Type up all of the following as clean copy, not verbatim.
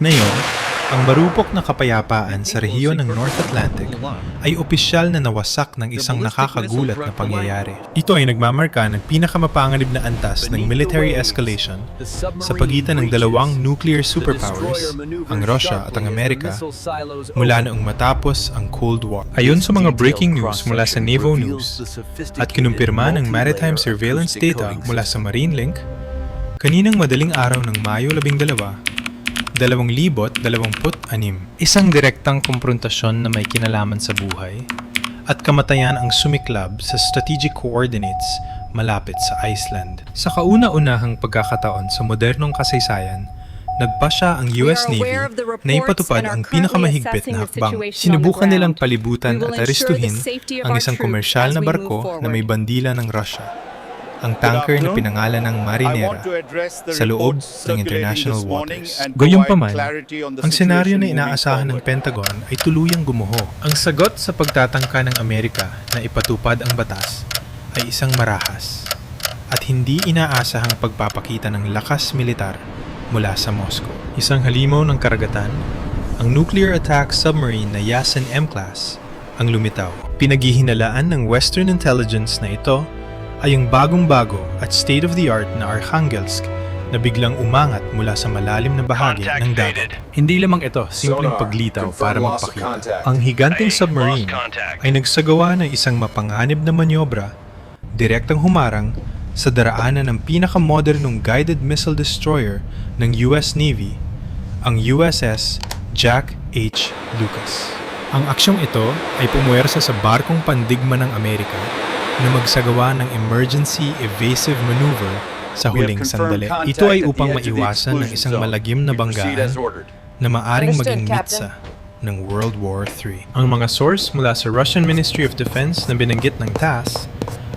Ngayon, ang marupok na kapayapaan sa rehiyon ng North Atlantic ay opisyal na nawasak ng isang nakakagulat na pangyayari. Ito ay nagmamarka ng pinakamapanganib na antas ng military escalation sa pagitan ng dalawang nuclear superpowers, ang Russia at ang Amerika, mula noong matapos ang Cold War. Ayon sa mga breaking news mula sa Naval News at kinumpirma ng maritime surveillance data mula sa MarineLink, kaninang madaling araw ng Mayo 12, 2026, isang direktang komprontasyon na may kinalaman sa buhay at kamatayan ang sumiklab sa strategic coordinates malapit sa Iceland. Sa kauna-unahang pagkakataon sa modernong kasaysayan, nagpasya ang US Navy na ipatupad ang pinakamahigpit na hakbang. Sinubukan nilang palibutan at aristuhin ang isang komersyal na barko na may bandila ng Russia, ang tanker na pinangalan ng Marinera, sa loob ng international waters. Gayunpaman, ang senaryo na inaasahan ng Pentagon ay tuluyang gumuho. Ang sagot sa pagtatangka ng Amerika na ipatupad ang batas ay isang marahas at hindi inaasahang pagpapakita ng lakas militar mula sa Moscow. Isang halimaw ng karagatan, ang nuclear attack submarine na Yasen M-class ang lumitaw. Pinaghihinalaan ng Western intelligence na ito ay ang bagong-bago at state-of-the-art na Arkhangelsk na biglang umangat mula sa malalim na bahagi ng dagat. Hindi lamang ito simpleng paglitaw para magpakita. Ang higanting submarine ay nagsagawa ng isang mapanganib na manyobra, direktang humarang sa daraanan ng pinakamodernong guided missile destroyer ng US Navy, ang USS Jack H. Lucas. Ang aksyong ito ay pumuwersa sa barkong pandigma ng Amerika na magsagawa ng emergency evasive maneuver sa huling sandali. Ito ay upang maiwasan ng isang malagim na banggaan na maaring maging mitsa ng World War III. Ang mga source mula sa Russian Ministry of Defense na binanggit ng TASS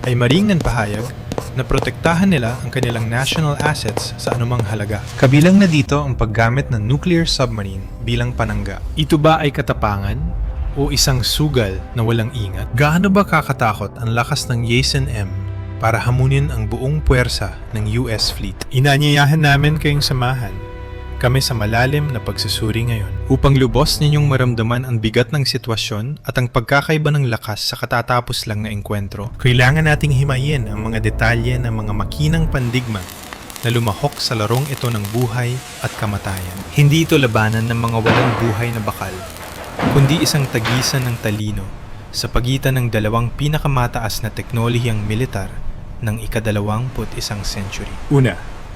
ay maringan pahayag na protektahan nila ang kanilang national assets sa anumang halaga. Kabilang na dito ang paggamit ng nuclear submarine bilang panangga. Ito ba ay katapangan o isang sugal na walang ingat? Gaano ba kakatakot ang lakas ng Yasen M para hamunin ang buong puwersa ng US fleet? Inanyayahan namin kayong samahan kami sa malalim na pagsusuri ngayon upang lubos ninyong maramdaman ang bigat ng sitwasyon at ang pagkakaiba ng lakas sa katatapos lang na engkwentro. Kailangan nating himayin ang mga detalye ng mga makinang pandigma na lumahok sa larong ito ng buhay at kamatayan. Hindi ito labanan ng mga walang buhay na bakal, kundi isang tagisan ng talino sa pagitan ng dalawang pinakamataas na teknolohiyang militar ng ika-21 century. Una,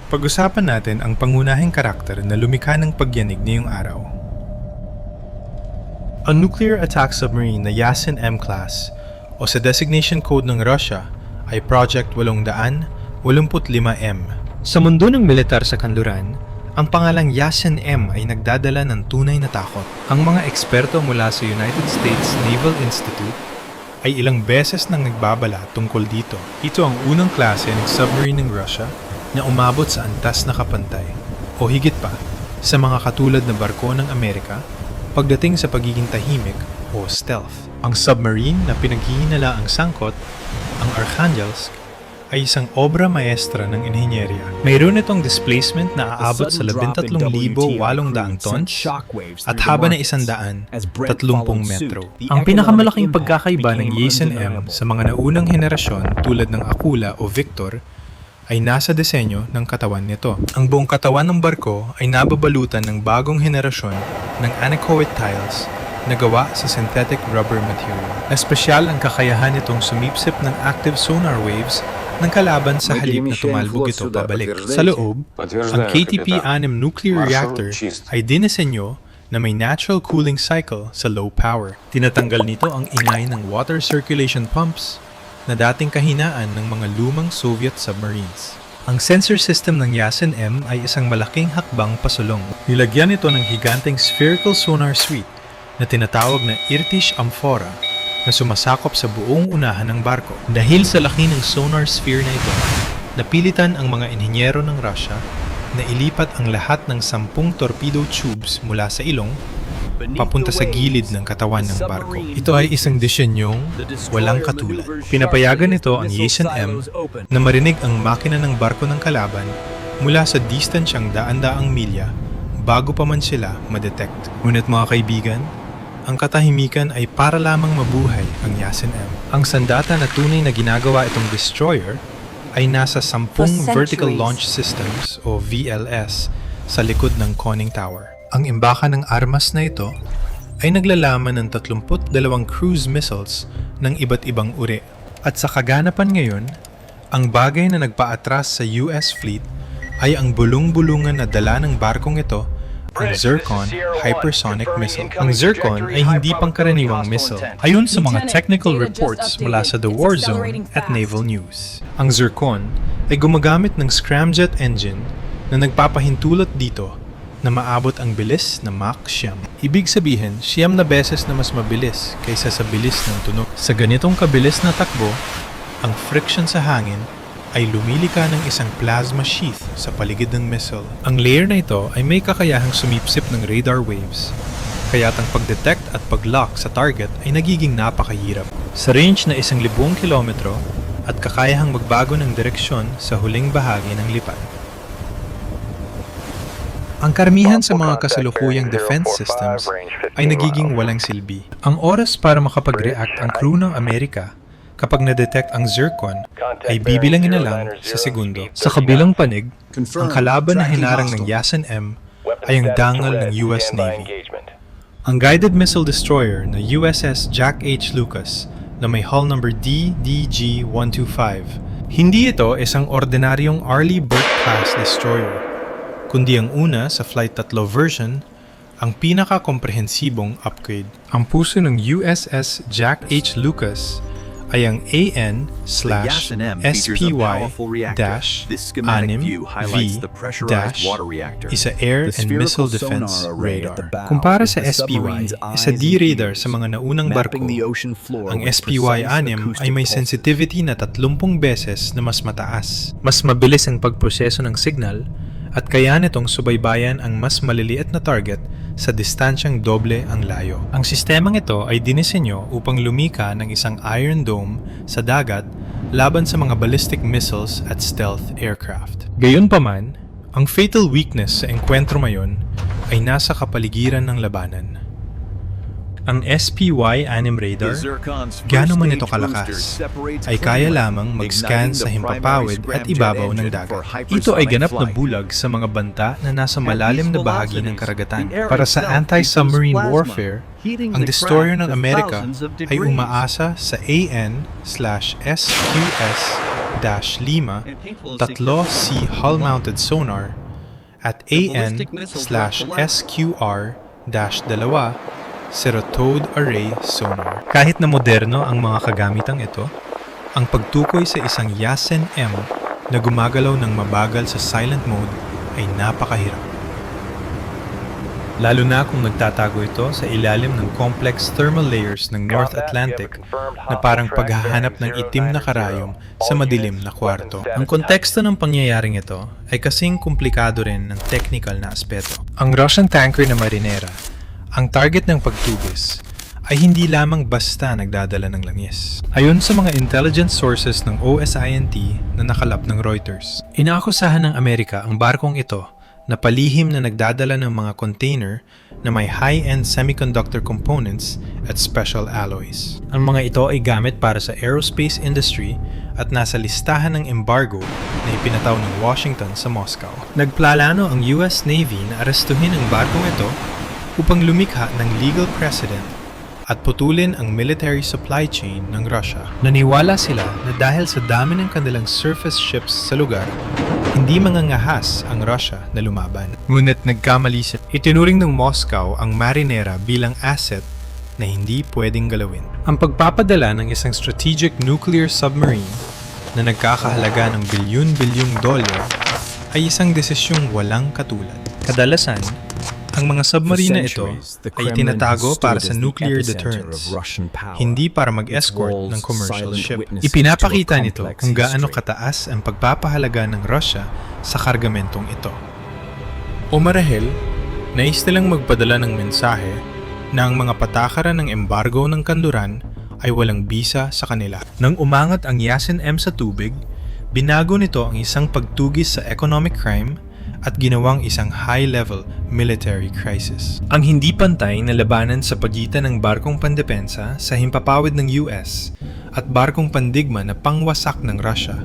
pag-usapan natin ang pangunahing karakter na lumikha ng pagyanig ngayong araw. Ang nuclear attack submarine na Yasen M-class o sa designation code ng Russia ay Project 885M. Sa mundo ng militar sa kanluran, ang pangalang Yasen M ay nagdadala ng tunay na takot. Ang mga eksperto mula sa United States Naval Institute ay ilang beses nang nagbabala tungkol dito. Ito ang unang klase ng submarine ng Russia na umabot sa antas na kapantay o higit pa sa mga katulad na barko ng Amerika pagdating sa pagiging tahimik o stealth. Ang submarine na pinaghihinala ang sangkot, ang Arkhangelsk, ay isang obra maestra ng inhinyerya. Mayroon itong displacement na aabot sa 13,800 tons at haba na 130 metro. Ang pinakamalaking pagkakaiba ng Yasen M sa mga naunang henerasyon tulad ng Akula o Victor ay nasa disenyo ng katawan nito. Ang buong katawan ng barko ay nababalutan ng bagong henerasyon ng anechoic tiles na gawa sa synthetic rubber material. Espesyal ang kakayahan nitong sumipsip ng active sonar waves ng kalaban sa halip na tumalbog ito pabalik. Sa loob, ang KTP-6 nuclear reactor ay dinisenyo na may natural cooling cycle sa low power. Tinatanggal nito ang ingay ng water circulation pumps na dating kahinaan ng mga lumang Soviet submarines. Ang sensor system ng Yasen M ay isang malaking hakbang pasulong. Nilagyan ito ng higanteng spherical sonar suite na tinatawag na Irtysh Amphora na sumasakop sa buong unahan ng barko. Dahil sa laki ng sonar sphere na ito, napilitan ang mga inhinyero ng Russia na ilipat ang lahat ng 10 torpedo tubes mula sa ilong papunta sa gilid ng katawan ng barko. Ito ay isang disenyong walang katulad. Pinapayagan nito ang Yasen M na marinig ang makina ng barko ng kalaban mula sa distansyang daan-daang milya bago pa man sila ma-detect. Ngunit mga kaibigan, ang katahimikan ay para lamang mabuhay ang Yasin M. Ang sandata na tunay na ginagawa itong destroyer ay nasa 10 vertical launch systems o VLS sa likod ng conning tower. Ang imbaka ng armas na ito ay naglalaman ng 32 cruise missiles ng iba't ibang uri. At sa kaganapan ngayon, ang bagay na nagpaatras sa US fleet ay ang bulong-bulungan na dala ng barkong ito, ang Zircon hypersonic missile. Ang Zircon ay hindi pangkaraniwang missile, ayon sa mga technical reports mula sa The War Zone at Naval News. Ang Zircon ay gumagamit ng scramjet engine na nagpapahintulot dito na maabot ang bilis na Mach 9. Ibig sabihin, 9 na beses na mas mabilis kaysa sa bilis ng tunog. Sa ganitong kabilis na takbo, ang friction sa hangin ay lumilika ng isang plasma sheath sa paligid ng missile. Ang layer na ito ay may kakayahang sumipsip ng radar waves, kaya't ang pag-detect at pag-lock sa target ay nagiging napakahirap. Sa range na 1,000 kilometro at kakayahang magbago ng direksyon sa huling bahagi ng lipad. Ang karamihan sa mga kasalukuyang defense systems ay nagiging walang silbi. Ang oras para makapag-react ang crew ng Amerika kapag na-detect ang Zircon ay bibilangin na lang sa segundo. Sa kabilang panig, ang kalaban na hinarang ng Yasin M ay ang dangal ng US Navy. Ang guided missile destroyer na USS Jack H. Lucas na may hull number DDG-125. Hindi ito isang ordinaryong Arleigh Burke-class destroyer, kundi ang una sa Flight 3 version, ang pinaka-komprehensibong upgrade. Ang puso ng USS Jack H. Lucas ay ang AN/SPY-6V-isa Air and Missile Defense Radar. Kumpara sa SPY, isa D-radar sa mga naunang barko, ang SPY-6 ay may sensitivity na 30 beses na mas mataas. Mas mabilis ang pagproseso ng signal at kaya nitong subaybayan ang mas maliliit na target sa distansyang doble ang layo. Ang sistemang ito ay dinisenyo upang lumika ng isang Iron Dome sa dagat laban sa mga ballistic missiles at stealth aircraft. Gayunpaman, ang fatal weakness sa engkwentro mayon ay nasa kapaligiran ng labanan. Ang SPY-6 radar, gaano man ito kalakas, ay kaya lamang mag-scan sa himpapawid at ibabaw ng dagat. Ito ay ganap na bulag sa mga banta na nasa malalim na bahagi ng karagatan. Para sa anti-submarine warfare, ang destroyer ng Amerika ay umaasa sa AN/SQS-5 3C hull-mounted sonar at AN/SQR-2 Serotode Array Sonar. Kahit na moderno ang mga kagamitang ito, ang pagtukoy sa isang Yasin M na gumagalaw ng mabagal sa silent mode ay napakahirap. Lalo na kung nagtatago ito sa ilalim ng complex thermal layers ng North Atlantic na parang paghahanap ng itim na karayom sa madilim na kwarto. Ang konteksto ng pangyayaring ito ay kasing komplikado rin ng technical na aspeto. Ang Russian tanker na Marinera, ang target ng pagtugis, ay hindi lamang basta nagdadala ng langis. Ayon sa mga intelligence sources ng OSINT na nakalap ng Reuters, inaakusahan ng Amerika ang barkong ito na palihim na nagdadala ng mga container na may high-end semiconductor components at special alloys. Ang mga ito ay gamit para sa aerospace industry at nasa listahan ng embargo na ipinataw ng Washington sa Moscow. Nagplalano ang US Navy na arestuhin ang barkong ito upang lumikha ng legal precedent at putulin ang military supply chain ng Russia. Naniwala sila na dahil sa dami ng kanilang surface ships sa lugar, hindi mangangahas ang Russia na lumaban. Ngunit nagkamali sila. Itinuring ng Moscow ang Marinera bilang asset na hindi pwedeng galawin. Ang pagpapadala ng isang strategic nuclear submarine na nagkakahalaga ng bilyon-bilyong dolyar ay isang desisyong walang katulad. Kadalasan, ang mga submarine na ito ay tinatago para sa nuclear deterrence, hindi para mag-escort ng commercial ship. Ipinapakita nito kung gaano kataas ang pagpapahalaga ng Russia sa kargamentong ito. O marahil, nais nilang magpadala ng mensahe na ang mga patakaran ng embargo ng kanluran ay walang bisa sa kanila. Nang umangat ang Yasin M sa tubig, binago nito ang isang pagtugis sa economic crime at ginawang isang high-level military crisis. Ang hindi pantay na labanan sa pagitan ng barkong pandepensa sa himpapawid ng US at barkong pandigma na pangwasak ng Russia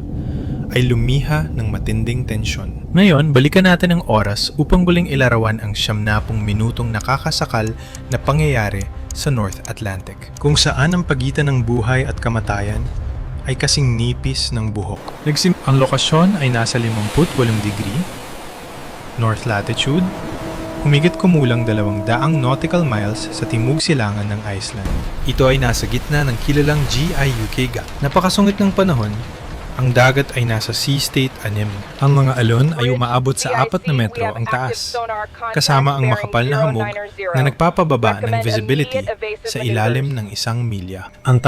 ay lumiha ng matinding tensyon. Ngayon, balikan natin ang oras upang muling ilarawan ang 70 minutong nakakasakal na pangyayari sa North Atlantic, kung saan ang pagitan ng buhay at kamatayan ay kasing nipis ng buhok. Ang lokasyon ay nasa 58 degree, north latitude, humigit kumulang 200 nautical miles sa timog silangan ng Iceland. Ito ay nasa gitna ng kilalang GIUK Gap. Napakasungit ng panahon, ang dagat ay nasa sea state 6. Ang mga alon ay umaabot sa 4 na metro ang taas, kasama ang makapal na hamog na nagpapababa ng visibility sa ilalim ng 1 milya. Ang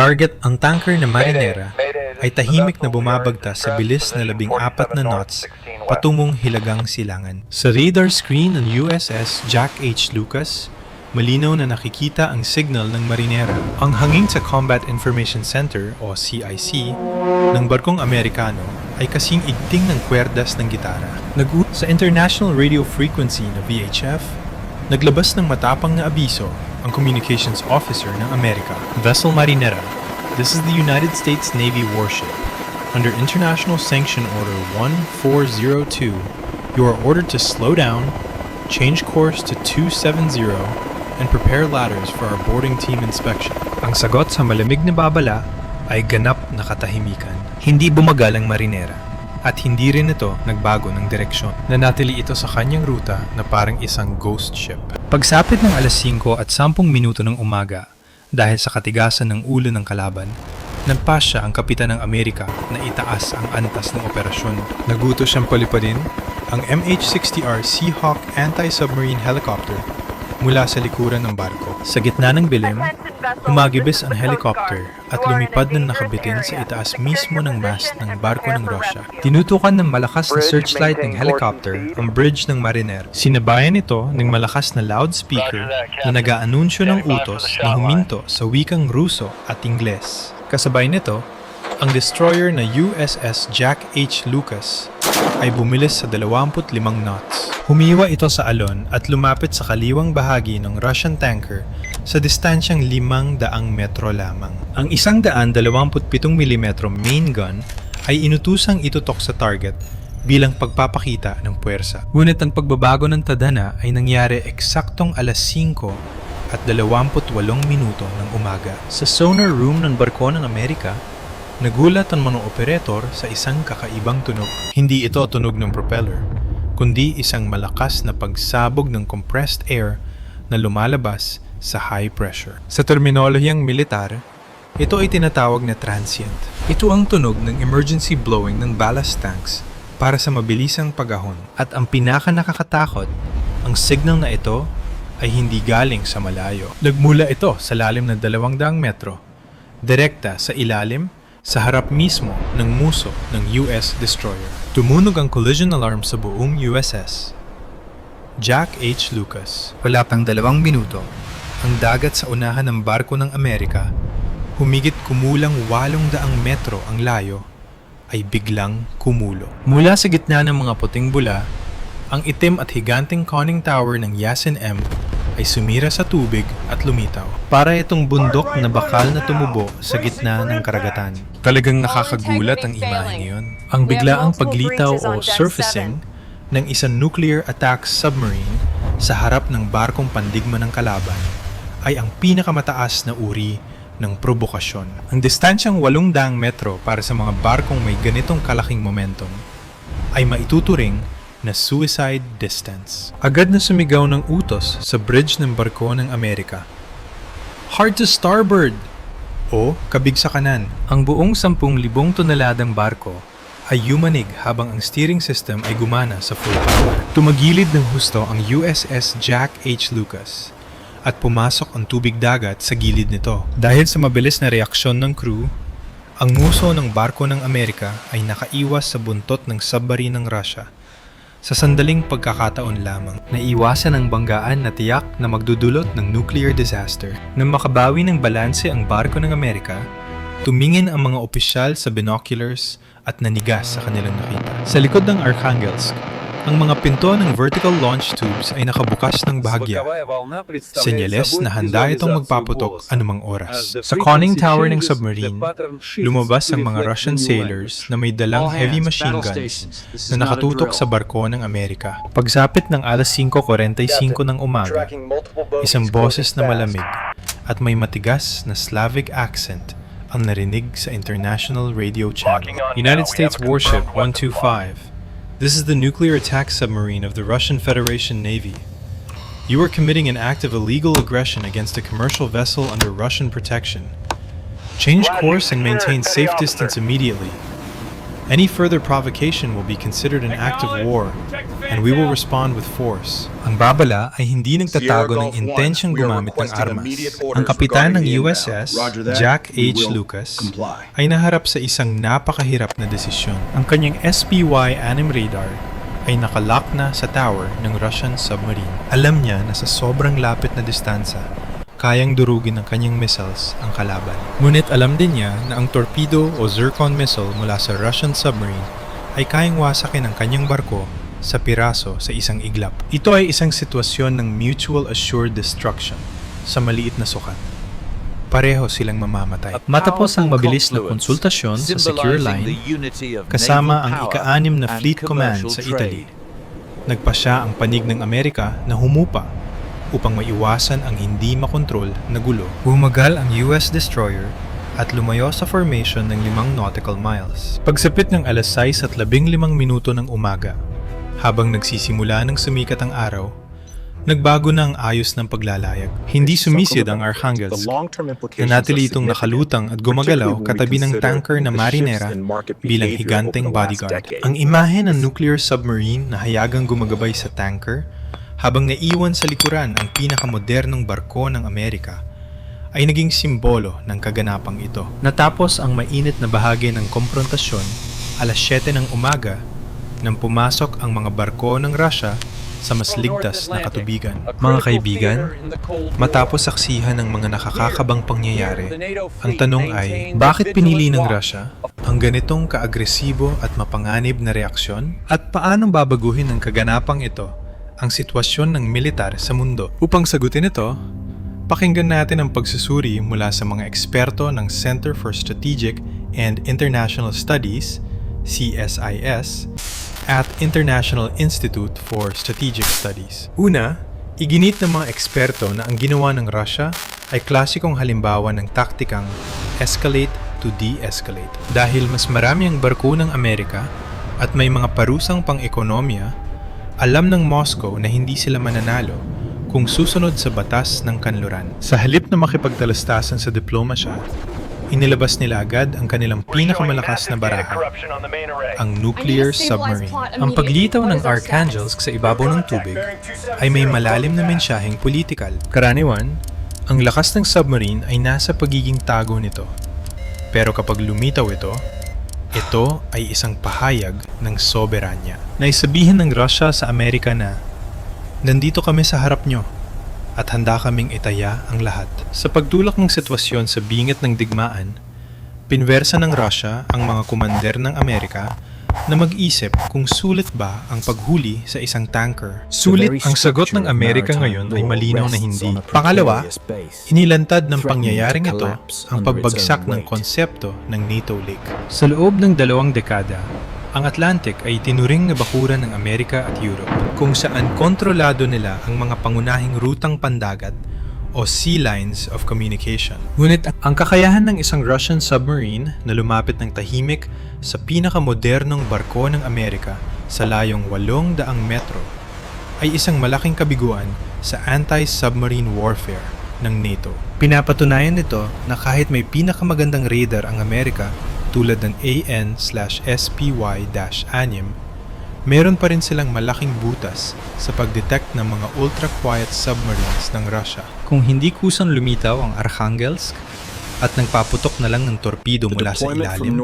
tanker na Marinera, ay tahimik na bumabagtas sa bilis na 14 na knots patungong Hilagang Silangan. Sa radar screen ng USS Jack H. Lucas, malinaw na nakikita ang signal ng Marinera. Ang hangin sa Combat Information Center o CIC ng barkong Amerikano ay kasing igting ng kwerdas ng gitara. Sa International Radio Frequency na VHF, naglabas ng matapang na abiso ang communications officer ng Amerika. Vessel Marinera, this is the United States Navy warship. Under International Sanction Order 1402, you are ordered to slow down, change course to 270, and prepare ladders for our boarding team inspection. Ang sagot sa malamig na babala ay ganap na katahimikan. Hindi bumagal ang Marinera at hindi rin ito nagbago ng direksyon. Nanatili ito sa kanyang ruta na parang isang ghost ship. Pagsapit ng 5:10 ng umaga, dahil sa katigasan ng ulo ng kalaban, nagpasya ang kapitan ng Amerika na itaas ang antas ng operasyon. Nagutos siyang palipadin ang MH-60R Seahawk anti-submarine helicopter mula sa likuran ng barko. Sa gitna ng bilim, humagibis ang helicopter at lumipad ng nakabitin sa itaas mismo ng mast ng barko ng Russia. Tinutukan ng malakas na searchlight ng helicopter ang bridge ng Marinera. Sinabayan ito ng malakas na loudspeaker na nag-aanunsyo ng utos na huminto sa wikang Ruso at Ingles. Kasabay nito, ang destroyer na USS Jack H. Lucas ay bumilis sa 25 knots. Humiwa ito sa alon at lumapit sa kaliwang bahagi ng Russian tanker sa distansyang 500 metro lamang. Ang 127mm main gun ay inutusang itutok sa target bilang pagpapakita ng puwersa. Ngunit ang pagbabago ng tadhana ay nangyari eksaktong 5:28 minuto ng umaga. Sa sonar room ng barko ng Amerika, nagulat ang mga operator sa isang kakaibang tunog. Hindi ito tunog ng propeller, kundi isang malakas na pagsabog ng compressed air na lumalabas sa high pressure. Sa terminolohiyang militar, ito ay tinatawag na transient. Ito ang tunog ng emergency blowing ng ballast tanks para sa mabilisang pagahon. At ang pinaka-nakakatakot, ang signal na ito ay hindi galing sa malayo. Nagmula ito sa lalim ng 200 metro, direkta sa ilalim sa harap mismo ng muso ng US destroyer. Tumunog ang collision alarm sa buong USS Jack H. Lucas. Wala pang 2 minuto, ang dagat sa unahan ng barko ng Amerika, humigit kumulang 800 metro ang layo, ay biglang kumulo. Mula sa gitna ng mga puting bula, ang itim at higanting conning tower ng Yasin M ay sumira sa tubig at lumitaw. Para itong bundok na bakal na tumubo sa gitna ng karagatan. Talagang nakakagulat ang imahe ngayon. Ang biglaang paglitaw o surfacing ng isang nuclear attack submarine sa harap ng barkong pandigma ng kalaban ay ang pinakamataas na uri ng probokasyon. Ang distansyang 800 metro para sa mga barkong may ganitong kalaking momentum ay maituturing na suicide distance. Agad na sumigaw ng utos sa bridge ng barko ng Amerika. Hard to starboard! O kabig sa kanan. Ang buong 10,000 toneladang barko ay yumanig habang ang steering system ay gumana sa full power. Tumagilid ng husto ang USS Jack H. Lucas at pumasok ang tubig dagat sa gilid nito. Dahil sa mabilis na reaksyon ng crew, ang muso ng barko ng Amerika ay nakaiwas sa buntot ng submarine ng Russia. Sa sandaling pagkakataon lamang, naiwasan ang banggaan na tiyak na magdudulot ng nuclear disaster. Nang makabawi ng balanse ang barko ng Amerika, tumingin ang mga opisyal sa binoculars at nanigas sa kanilang nakita. Sa likod ng Arkhangelsk, Ang mga pinto ng vertical launch tubes ay nakabukas ng bahagya. Senyales na handa itong magpaputok anumang oras. Sa conning tower ng submarine, lumabas ang mga Russian sailors na may dalang heavy machine guns na nakatutok sa barko ng Amerika. Pagsapit ng alas 5:45 ng umaga, isang boses na malamig at may matigas na Slavic accent ang narinig sa International Radio Channel. United States Warship 125. This is the nuclear attack submarine of the Russian Federation Navy. You are committing an act of illegal aggression against a commercial vessel under Russian protection. Change course and maintain safe distance immediately. Any further provocation will be considered an act of war, and we will respond with force. Ang babala ay hindi nagtatago ng intensyong gumamit ng armas. Ang kapitan ng USS, Jack H. Lucas, ay naharap sa isang napakahirap na desisyon. Ang kanyang SPY-anim radar ay nakalock na sa tower ng Russian submarine. Alam niya na sa sobrang lapit na distansya, kayang durugin ng kanyang missiles ang kalaban. Ngunit alam din niya na ang torpedo o Zircon missile mula sa Russian submarine ay kayang wasakin ang kanyang barko sa piraso sa isang iglap. Ito ay isang sitwasyon ng mutual assured destruction sa maliit na sukat. Pareho silang mamamatay. Matapos ang mabilis na konsultasyon sa secure line, kasama ang ika-6 na Fleet Command sa Italy, nagpasya ang panig ng Amerika na humupa upang maiwasan ang hindi makontrol na gulo. Bumagal ang US destroyer at lumayo sa formation ng 5 nautical miles. Pagsapit ng alas 6:15 ng umaga, habang nagsisimula ng sumikat ang araw, nagbago na ang ayos ng paglalayag. Hindi sumisid ang Arkhangelsk. Nanatili itong nakalutang at gumagalaw katabi ng tanker na marinera bilang higanteng bodyguard. Ang imahe ng nuclear submarine na hayagang gumagabay sa tanker habang naiwan sa likuran ang pinakamodernong barko ng Amerika ay naging simbolo ng kaganapang ito. Natapos ang mainit na bahagi ng komprontasyon alas 7 ng umaga nang pumasok ang mga barko ng Russia sa mas ligtas na katubigan. Mga kaibigan, matapos saksihan ng mga nakakakabang pangyayari, ang tanong ay, bakit pinili ng Russia ang ganitong kaagresibo at mapanganib na reaksyon? At paanong babaguhin ng kaganapang ito ang sitwasyon ng militar sa mundo? Upang sagutin ito, pakinggan natin ang pagsusuri mula sa mga eksperto ng Center for Strategic and International Studies, CSIS, at International Institute for Strategic Studies. Una, iginit ng mga eksperto na ang ginawa ng Russia ay klasikong halimbawa ng taktikang escalate to de-escalate. Dahil mas marami ang barko ng Amerika at may mga parusang pang-ekonomiya, alam ng Moscow na hindi sila mananalo kung susunod sa batas ng kanluran. Sa halip na makipagtalastasan sa diplomasya, inilabas nila agad ang kanilang pinakamalakas na baraha, ang nuclear submarine. Ang paglitaw ng Arkhangelsk sa ibabaw ng tubig ay may malalim na mensyaheng politikal. Karaniwan, ang lakas ng submarine ay nasa pagiging tago nito. Pero kapag lumitaw ito ay isang pahayag ng soberanya. Naisabihin ng Russia sa Amerika na, nandito kami sa harap nyo at handa kaming itaya ang lahat. Sa pagtulak ng sitwasyon sa bingit ng digmaan, pinwersa ng Russia ang mga komander ng Amerika na mag-isip kung sulit ba ang paghuli sa isang tanker. Sulit ang sagot ng Amerika ngayon ay malinaw na hindi. Pangalawa, inilantad ng pangyayaring ito ang pagbagsak ng konsepto ng NATO Lake. Sa loob ng 2 dekada, ang Atlantic ay tinuring na bakuran ng Amerika at Europe, kung saan kontrolado nila ang mga pangunahing rutang pandagat o sea lines of communication. Ngunit ang kakayahan ng isang Russian submarine na lumapit ng tahimik sa pinakamodernong barko ng Amerika sa layong 800 metro ay isang malaking kabiguan sa anti-submarine warfare ng NATO. Pinapatunayan nito na kahit may pinakamagandang radar ang Amerika tulad ng AN/SPY-6, meron pa rin silang malaking butas sa pagdetect ng mga ultra-quiet submarines ng Russia. Kung hindi kusang lumitaw ang Arkhangelsk at nagpaputok na lang ng torpedo mula sa ilalim,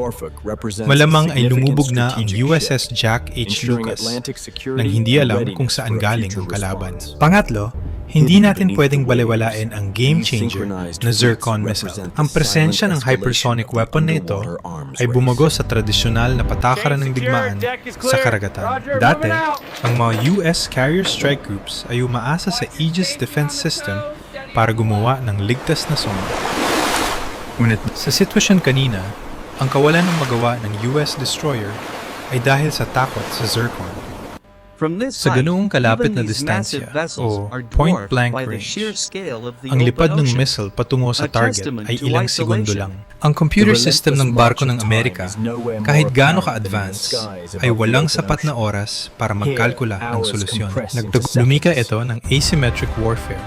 malamang ay lumubog na ang USS Jack H. Lucas nang hindi alam kung saan galing ang kalaban. Pangatlo, Hindi natin pwedeng balewalain ang game changer na Zircon missile. Ang presensya ng hypersonic weapon na ito ay bumago sa tradisyonal na patakaran ng digmaan sa karagatan. Dati, ang mga US carrier strike groups ay umaasa sa Aegis Defense System para gumawa ng ligtas na sonda. Ngunit sa sitwasyon kanina, ang kawalan ng magawa ng US destroyer ay dahil sa takot sa Zircon. Sa ganoong kalapit na distansya o point-blank range, ang lipad ng missile patungo sa target ay ilang segundo lang. Ang computer system ng barko ng Amerika, kahit gaano ka-advance, ay walang sapat na oras para magkalkula ng solusyon. Lumika ito ng asymmetric warfare,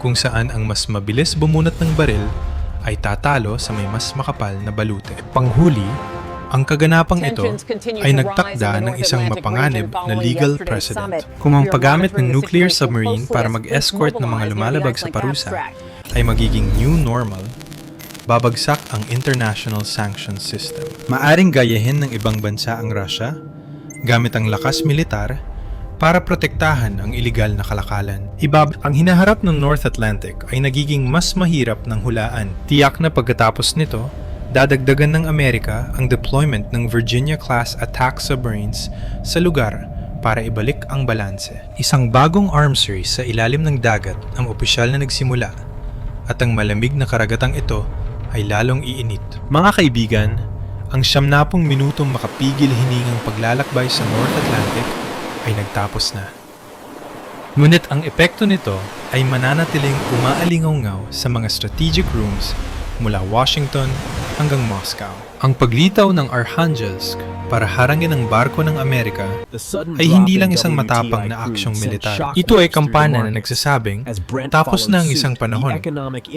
kung saan ang mas mabilis bumunot ng baril ay tatalo sa may mas makapal na balute. Panghuli, ang kaganapang ito ay nagtakda ng isang mapanganib na legal precedent. Kung ang paggamit ng nuclear submarine para mag-escort ng mga lumalabag sa parusa ay magiging new normal, babagsak ang international sanctions system. Maaring gayahin ng ibang bansa ang Russia gamit ang lakas militar para protektahan ang iligal na kalakalan. Ang hinaharap ng North Atlantic ay nagiging mas mahirap ng hulaan. Tiyak na pagkatapos nito, dadagdagan ng Amerika ang deployment ng Virginia-class attack submarines sa lugar para ibalik ang balanse. Isang bagong arms race sa ilalim ng dagat ang opisyal na nagsimula at ang malamig na karagatang ito ay lalong iinit. Mga kaibigan, ang 70 minutong makapigil hiningang paglalakbay sa North Atlantic ay nagtapos na. Ngunit ang epekto nito ay mananatiling umaalingaw-ngaw sa mga strategic rooms mula Washington hanggang Moscow. Ang paglitaw ng Arkhangelsk para harangin ang barko ng Amerika ay hindi lang isang matapang na aksyong militar. Ito ay kampanya na nagsasabing tapos na ang isang panahon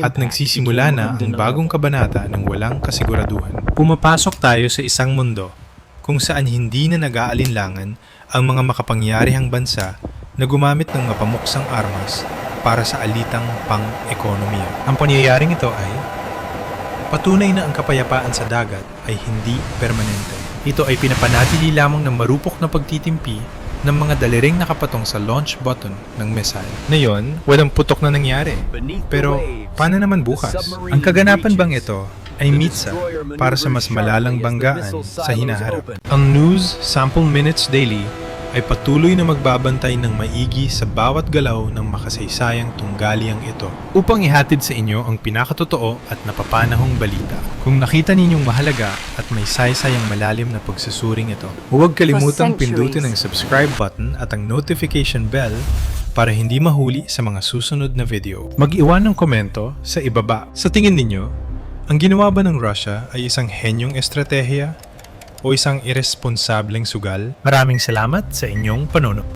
at nagsisimula na ang bagong kabanata ng walang kasiguraduhan. Pumapasok tayo sa isang mundo kung saan hindi na nag-aalinlangan ang mga makapangyarihang bansa na gumamit ng mapamuksang armas para sa alitang pang-ekonomiya. Ang pangyayaring ito ay patunay na ang kapayapaan sa dagat ay hindi permanente. Ito ay pinapanatili lamang ng marupok na pagtitimpi ng mga daliring nakapatong sa launch button ng missile. Ngayon, walang putok na nangyari. Pero, paano naman bukas? Ang kaganapan bang ito ay mitsa para sa mas malalang banggaan sa hinaharap? Ang News Sample Minutes Daily ay patuloy na magbabantay ng maigi sa bawat galaw ng makasaysayang tunggaliang ito upang ihatid sa inyo ang pinakatotoo at napapanahong balita. Kung nakita ninyong mahalaga at may saysayang malalim na pagsusuring ito, huwag kalimutang pindutin ang subscribe button at ang notification bell para hindi mahuli sa mga susunod na video. Mag-iwan ng komento sa ibaba. Sa tingin ninyo, ang ginawa ba ng Russia ay isang henyong estratehiya o isang irresponsableng sugal? Maraming salamat sa inyong panonood.